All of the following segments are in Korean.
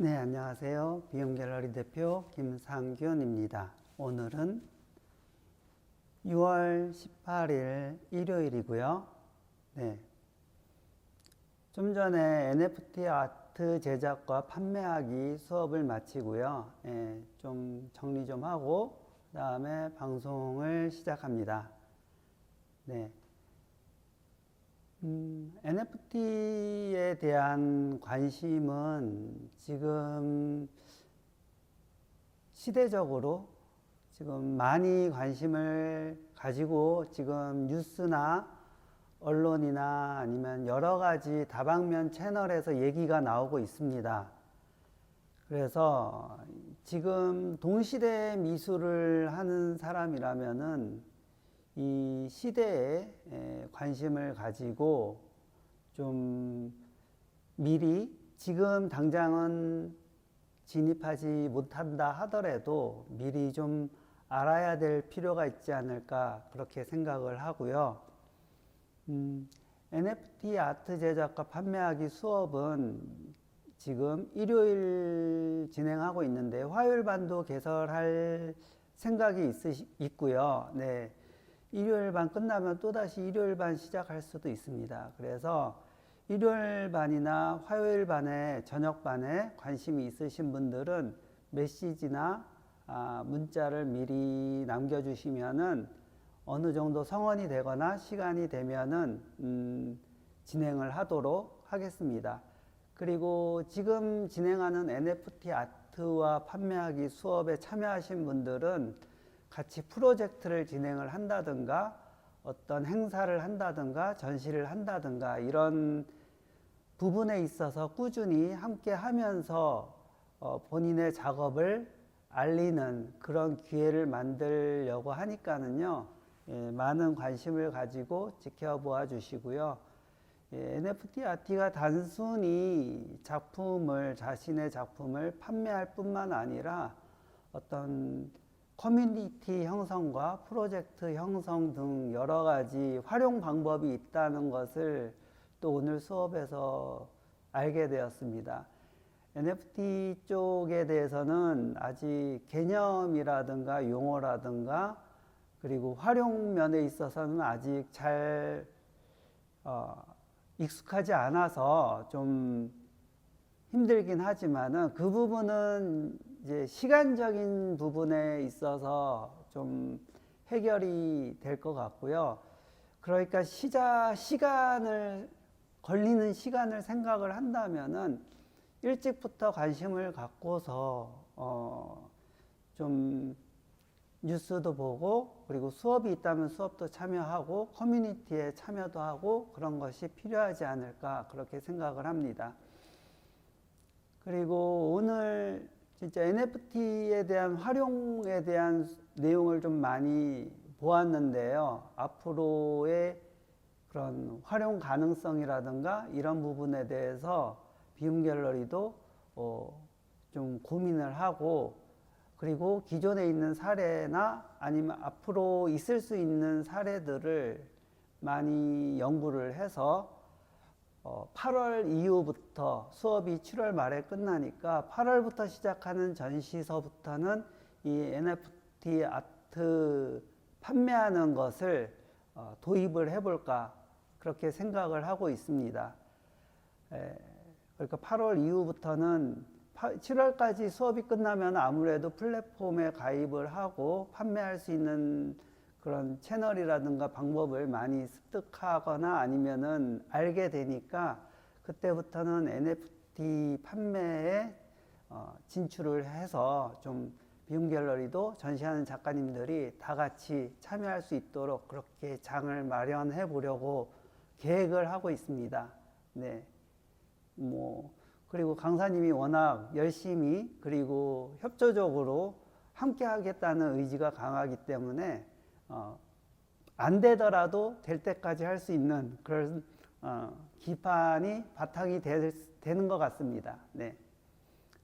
네, 안녕하세요. 비움갤러리 대표 김상균입니다. 오늘은 6월 18일 일요일이고요. 네, 좀 전에 NFT 아트 제작과 판매하기 수업을 마치고요. 좀 정리 좀 하고 그 다음에 방송을 시작합니다. 네. NFT에 대한 관심은 지금 시대적으로 지금 많이 관심을 가지고 지금 뉴스나 언론이나 아니면 여러 가지 다방면 채널에서 얘기가 나오고 있습니다. 그래서 지금 동시대 미술을 하는 사람이라면은 이 시대에 관심을 가지고 좀 미리 지금 당장은 진입하지 못한다 하더라도 미리 좀 알아야 될 필요가 있지 않을까 그렇게 생각을 하고요. NFT 아트 제작과 판매하기 수업은 지금 일요일 진행하고 있는데 화요일 반도 개설할 생각이 있고요. 네. 일요일 반 끝나면 또다시 일요일 반 시작할 수도 있습니다. 그래서 일요일 반이나 화요일 반에 저녁 반에 관심이 있으신 분들은 메시지나 문자를 미리 남겨주시면은 어느 정도 성원이 되거나 시간이 되면은 진행을 하도록 하겠습니다. 그리고 지금 진행하는 NFT 아트와 판매하기 수업에 참여하신 분들은 같이 프로젝트를 진행을 한다든가 어떤 행사를 한다든가 전시를 한다든가 이런 부분에 있어서 꾸준히 함께 하면서 본인의 작업을 알리는 그런 기회를 만들려고 하니까는요. 많은 관심을 가지고 지켜보아 주시고요. NFT 아트가 단순히 자신의 작품을 판매할 뿐만 아니라 어떤 커뮤니티 형성과 프로젝트 형성 등 여러 가지 활용 방법이 있다는 것을 또 오늘 수업에서 알게 되었습니다. NFT 쪽에 대해서는 아직 개념이라든가 용어라든가 그리고 활용 면에 있어서는 아직 잘 익숙하지 않아서 좀 힘들긴 하지만은 그 부분은 이제 시간적인 부분에 있어서 좀 해결이 될 것 같고요. 그러니까 걸리는 시간을 생각을 한다면은 일찍부터 관심을 갖고서 좀 뉴스도 보고 그리고 수업이 있다면 수업도 참여하고 커뮤니티에 참여도 하고 그런 것이 필요하지 않을까 그렇게 생각을 합니다. 그리고 오늘 진짜 NFT에 대한 활용에 대한 내용을 좀 많이 보았는데요. 앞으로의 그런 활용 가능성이라든가 이런 부분에 대해서 비움갤러리도 좀 고민을 하고 그리고 기존에 있는 사례나 아니면 앞으로 있을 수 있는 사례들을 많이 연구를 해서 8월 이후부터 수업이 7월 말에 끝나니까 8월부터 시작하는 전시서부터는 이 NFT 아트 판매하는 것을 도입을 해볼까 그렇게 생각을 하고 있습니다. 그러니까 8월 이후부터는 7월까지 수업이 끝나면 아무래도 플랫폼에 가입을 하고 판매할 수 있는 그런 채널이라든가 방법을 많이 습득하거나 아니면은 알게 되니까 그때부터는 NFT 판매에 진출을 해서 좀 비움갤러리도 전시하는 작가님들이 다 같이 참여할 수 있도록 그렇게 장을 마련해 보려고 계획을 하고 있습니다. 네. 그리고 강사님이 워낙 열심히 그리고 협조적으로 함께 하겠다는 의지가 강하기 때문에 안 되더라도 될 때까지 할 수 있는 그런 바탕이 되는 것 같습니다. 네.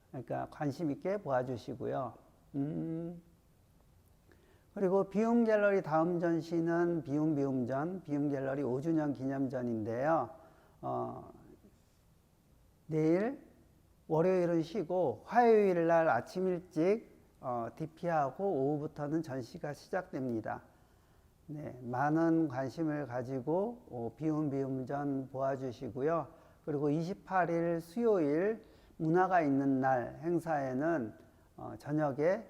그러니까 관심 있게 보아주시고요. 그리고 비움갤러리 다음 전시는 비움전, 비움갤러리 5주년 기념전인데요. 내일 월요일은 쉬고 화요일 날 아침 일찍 DP하고 오후부터는 전시가 시작됩니다. 네, 많은 관심을 가지고 비움비움전 보아주시고요. 그리고 28일 수요일 문화가 있는 날 행사에는 저녁에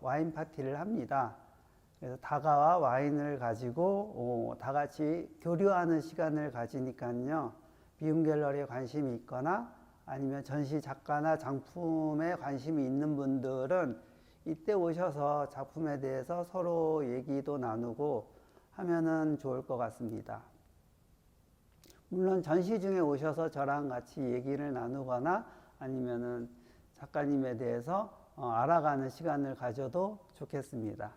와인 파티를 합니다. 그래서 다가와 와인을 가지고 다 같이 교류하는 시간을 가지니까요. 비움 갤러리에 관심이 있거나 아니면 전시 작가나 장품에 관심이 있는 분들은 이때 오셔서 작품에 대해서 서로 얘기도 나누고 하면은 좋을 것 같습니다. 물론 전시 중에 오셔서 저랑 같이 얘기를 나누거나 아니면은 작가님에 대해서 알아가는 시간을 가져도 좋겠습니다.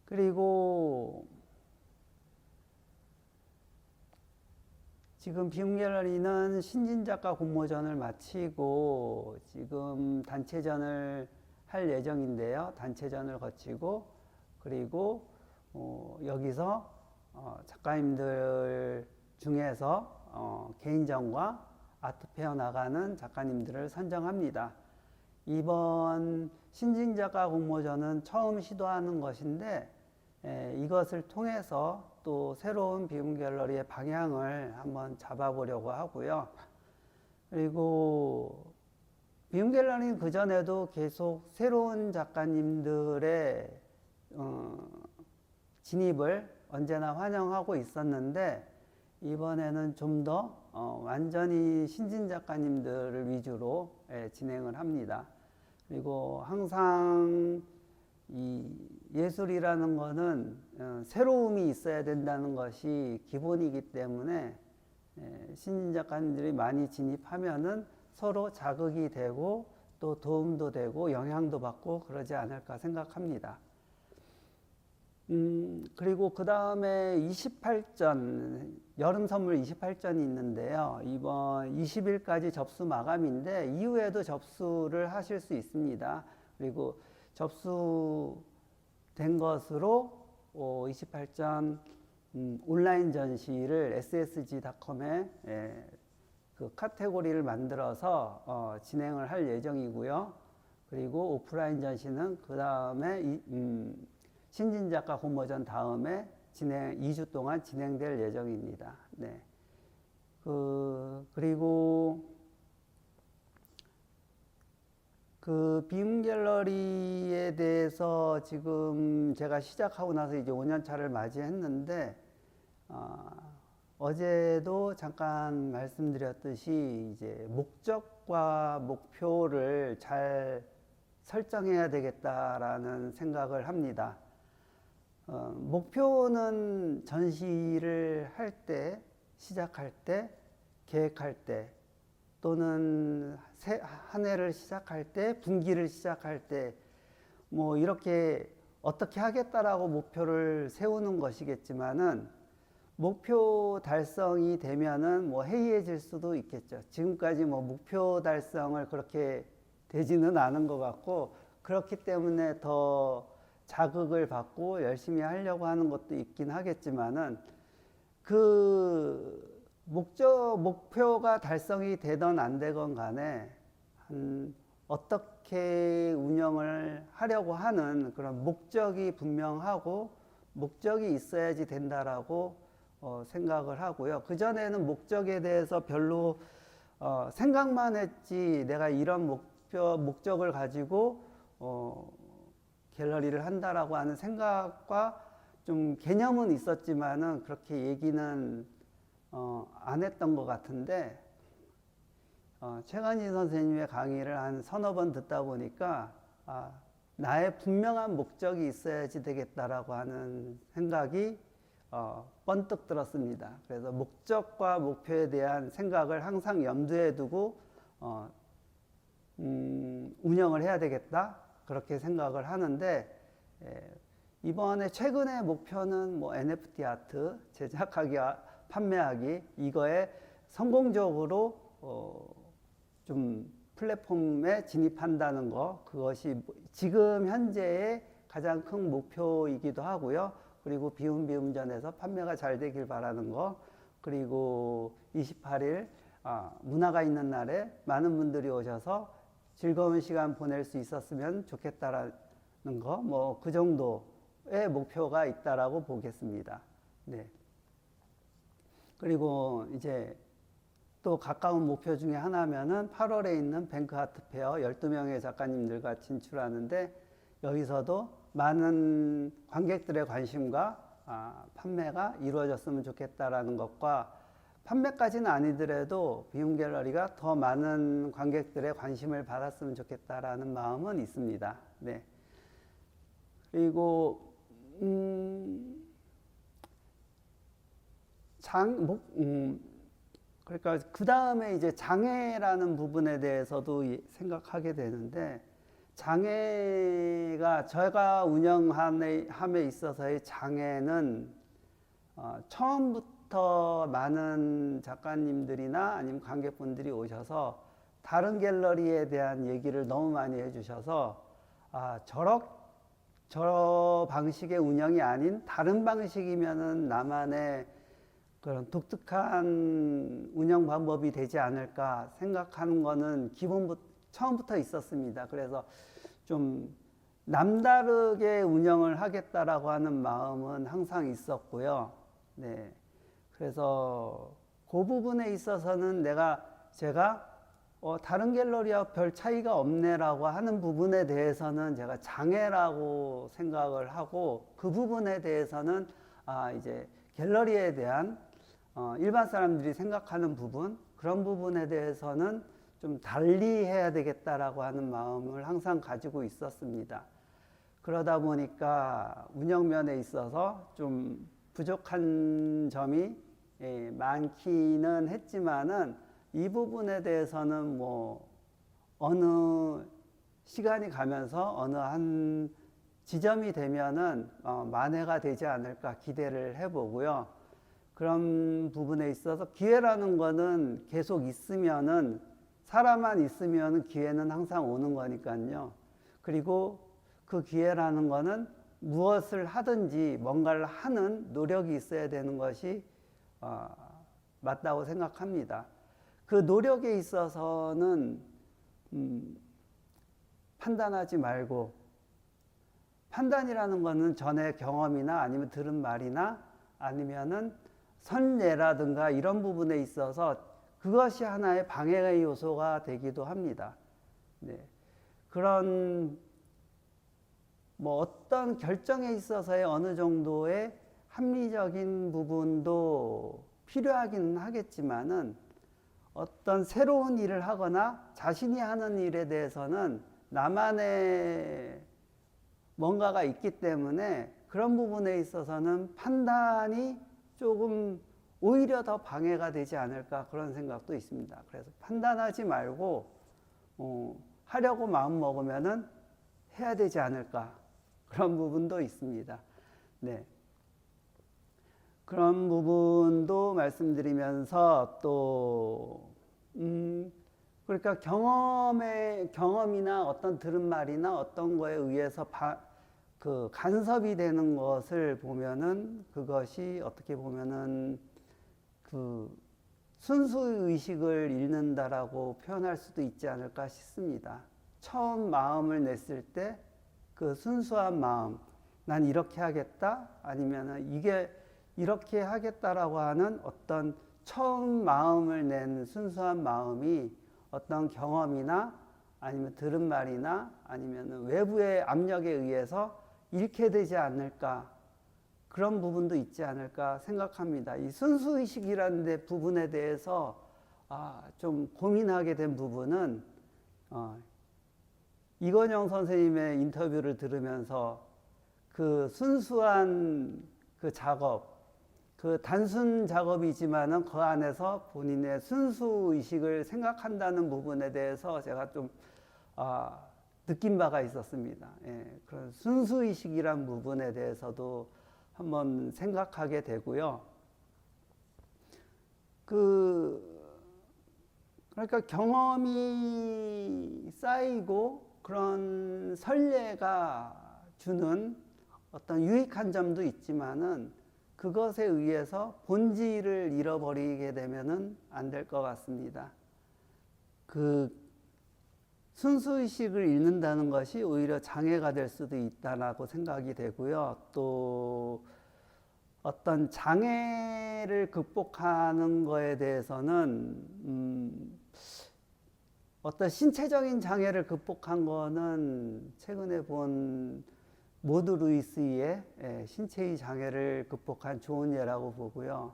그리고 지금 비움 갤러리는 신진작가 공모전을 마치고 지금 단체전을 할 예정인데요. 단체전을 거치고 그리고 여기서 작가님들 중에서 개인전과 아트페어 나가는 작가님들을 선정합니다. 이번 신진작가 공모전은 처음 시도하는 것인데 이것을 통해서 또 새로운 비움 갤러리의 방향을 한번 잡아보려고 하고요. 그리고 비움 갤러리는 그전에도 계속 새로운 작가님들의 진입을 언제나 환영하고 있었는데 이번에는 좀 더 완전히 신진 작가님들을 위주로 진행을 합니다. 그리고 항상 이 예술이라는 거는 새로움이 있어야 된다는 것이 기본이기 때문에 신진 작가님들이 많이 진입하면은 서로 자극이 되고 또 도움도 되고 영향도 받고 그러지 않을까 생각합니다. 그리고 그 다음에 28전, 여름 선물 28전이 있는데요. 이번 20일까지 접수 마감인데 이후에도 접수를 하실 수 있습니다. 그리고 접수된 것으로 28전 온라인 전시를 ssg.com에 그 카테고리를 만들어서 진행을 할 예정이고요. 그리고 오프라인 전시는 그 다음에 신진작가 공모전 다음에 2주 동안 진행될 예정입니다. 네. 그리고 그 비움 갤러리에 대해서 지금 제가 시작하고 나서 이제 5년 차를 맞이했는데 어제도 잠깐 말씀드렸듯이 이제 목적과 목표를 잘 설정해야 되겠다라는 생각을 합니다. 목표는 전시를 할 때, 시작할 때, 계획할 때, 또는 한 해를 시작할 때, 분기를 시작할 때, 뭐 이렇게 어떻게 하겠다라고 목표를 세우는 것이겠지만은 목표 달성이 되면은 뭐 해이해질 수도 있겠죠. 지금까지 뭐 목표 달성을 그렇게 되지는 않은 것 같고 그렇기 때문에 더 자극을 받고 열심히 하려고 하는 것도 있긴 하겠지만은 그 목표가 달성이 되던 안 되건 간에 어떻게 운영을 하려고 하는 그런 목적이 분명하고 목적이 있어야지 된다라고 생각을 하고요. 그전에는 목적에 대해서 별로 생각만 했지 내가 이런 목적을 가지고 갤러리를 한다라고 하는 생각과 좀 개념은 있었지만은 그렇게 얘기는 안 했던 것 같은데 최관희 선생님의 강의를 한 서너 번 듣다 보니까 나의 분명한 목적이 있어야지 되겠다라고 하는 생각이 번뜩 들었습니다. 그래서 목적과 목표에 대한 생각을 항상 염두에 두고 운영을 해야 되겠다 그렇게 생각을 하는데 이번에 최근의 목표는 뭐 NFT 아트 제작하기 판매하기 이거에 성공적으로 좀 플랫폼에 진입한다는 거 그것이 지금 현재의 가장 큰 목표이기도 하고요. 그리고 비움비움전에서 판매가 잘 되길 바라는 거 그리고 28일 문화가 있는 날에 많은 분들이 오셔서 즐거운 시간 보낼 수 있었으면 좋겠다라는 거, 뭐 그 정도의 목표가 있다라고 보겠습니다. 네. 그리고 이제 또 가까운 목표 중에 하나면은 8월에 있는 뱅크 아트 페어 12명의 작가님들과 진출하는데, 여기서도 많은 관객들의 관심과 판매가 이루어졌으면 좋겠다라는 것과, 판매까지는 아니더라도 비움 갤러리가 더 많은 관객들의 관심을 받았으면 좋겠다라는 마음은 있습니다. 네. 그리고 그러니까 그 다음에 이제 장애라는 부분에 대해서도 생각하게 되는데, 장애가 제가 운영함에 있어서의 장애는 처음부터 많은 작가님들이나 아니면 관객분들이 오셔서 다른 갤러리에 대한 얘기를 너무 많이 해주셔서 저 방식의 운영이 아닌 다른 방식이면은 나만의 그런 독특한 운영 방법이 되지 않을까 생각하는 거는 처음부터 있었습니다. 그래서 좀 남다르게 운영을 하겠다라고 하는 마음은 항상 있었고요. 네. 그래서 그 부분에 있어서는 제가 다른 갤러리와 별 차이가 없네라고 하는 부분에 대해서는 제가 장애라고 생각을 하고, 그 부분에 대해서는 이제 갤러리에 대한 일반 사람들이 생각하는 부분, 그런 부분에 대해서는 좀 달리 해야 되겠다라고 하는 마음을 항상 가지고 있었습니다. 그러다 보니까 운영면에 있어서 좀 부족한 점이 많기는 했지만은, 이 부분에 대해서는 뭐 어느 시간이 가면서 어느 한 지점이 되면은 만회가 되지 않을까 기대를 해보고요. 그런 부분에 있어서 기회라는 거는 계속 있으면은, 사람만 있으면은 기회는 항상 오는 거니까요. 그리고 그 기회라는 거는 무엇을 하든지 뭔가를 하는 노력이 있어야 되는 것이 맞다고 생각합니다. 그 노력에 있어서는 판단하지 말고, 판단이라는 거는 전에 경험이나 아니면 들은 말이나 아니면은 선례라든가 이런 부분에 있어서 그것이 하나의 방해의 요소가 되기도 합니다. 네. 그런 뭐 어떤 결정에 있어서의 어느 정도의 합리적인 부분도 필요하기는 하겠지만은, 어떤 새로운 일을 하거나 자신이 하는 일에 대해서는 나만의 뭔가가 있기 때문에, 그런 부분에 있어서는 판단이 조금 오히려 더 방해가 되지 않을까, 그런 생각도 있습니다. 그래서 판단하지 말고 하려고 마음 먹으면은 해야 되지 않을까, 그런 부분도 있습니다. 네. 그런 부분도 말씀드리면서 또 그러니까 경험이나 어떤 들은 말이나 어떤 거에 의해서 그 간섭이 되는 것을 보면은, 그것이 어떻게 보면은 그 순수의식을 잃는다라고 표현할 수도 있지 않을까 싶습니다. 처음 마음을 냈을 때 그 순수한 마음, 난 이렇게 하겠다, 아니면은 이게 이렇게 하겠다라고 하는 어떤 처음 마음을 낸 순수한 마음이 어떤 경험이나 아니면 들은 말이나 아니면 외부의 압력에 의해서 잃게 되지 않을까, 그런 부분도 있지 않을까 생각합니다. 이 순수의식이라는 부분에 대해서 좀 고민하게 된 부분은 이건영 선생님의 인터뷰를 들으면서 그 순수한 그 작업, 그 단순 작업이지만은 그 안에서 본인의 순수의식을 생각한다는 부분에 대해서 제가 좀 느낀 바가 있었습니다. 예, 그런 순수의식이란 부분에 대해서도 한번 생각하게 되고요. 그러니까 경험이 쌓이고 그런 선례가 주는 어떤 유익한 점도 있지만은, 그것에 의해서 본질을 잃어버리게 되면은 안 될 것 같습니다. 그 순수의식을 잃는다는 것이 오히려 장애가 될 수도 있다라고 생각이 되고요. 또 어떤 장애를 극복하는 거에 대해서는 어떤 신체적인 장애를 극복한 거는 최근에 본 모드 루이스의 신체의 장애를 극복한 좋은 예라고 보고요.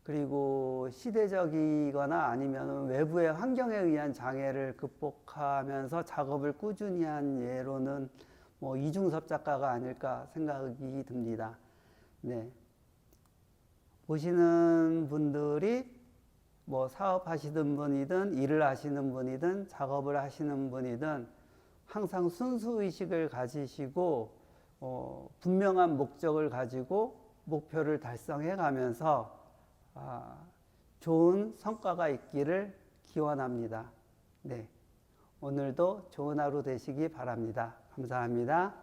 그리고 시대적이거나 아니면 외부의 환경에 의한 장애를 극복하면서 작업을 꾸준히 한 예로는 뭐 이중섭 작가가 아닐까 생각이 듭니다. 네. 보시는 분들이 뭐 사업하시는 분이든 일을 하시는 분이든 작업을 하시는 분이든 항상 순수의식을 가지시고 분명한 목적을 가지고 목표를 달성해 가면서 좋은 성과가 있기를 기원합니다. 네. 오늘도 좋은 하루 되시기 바랍니다. 감사합니다.